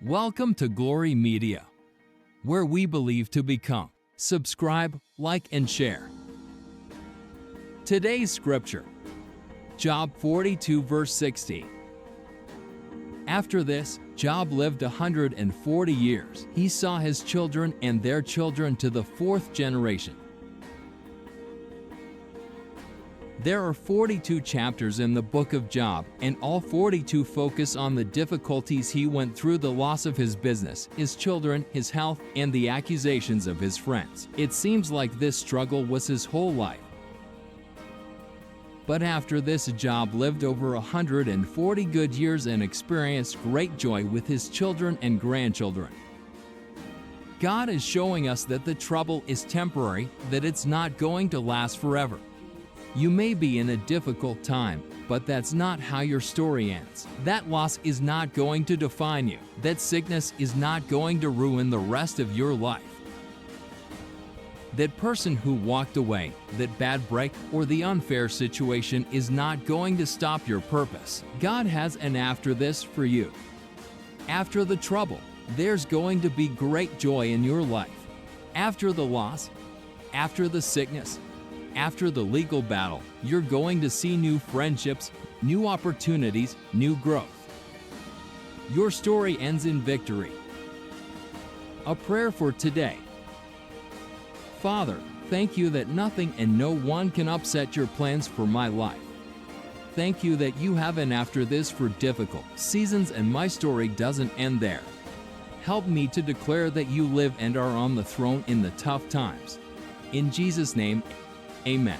Welcome to Glory Media, where we believe to become. Subscribe, like, and share. Today's scripture, Job 42 verse 60. After this, Job lived 140 years. He saw his children and their children to the fourth generation. There are 42 chapters in the book of Job, and all 42 focus on the difficulties he went through, the loss of his business, his children, his health, and the accusations of his friends. It seems like this struggle was his whole life. But after this, Job lived over 140 good years and experienced great joy with his children and grandchildren. God is showing us that the trouble is temporary, that it's not going to last forever. You may be in a difficult time, but that's not how your story ends. That loss is not going to define you. That sickness is not going to ruin the rest of your life. That person who walked away, that bad break, or the unfair situation is not going to stop your purpose. God has an after this for you. After the trouble, there's going to be great joy in your life. After the loss, after the sickness, after the legal battle, you're going to see new friendships, new opportunities, new growth. Your story ends in victory. A prayer for today. Father, thank you that nothing and no one can upset your plans for my life. Thank you that you have an after this for difficult seasons, and my story doesn't end there. Help me to declare that you live and are on the throne in the tough times. In Jesus' name, amen.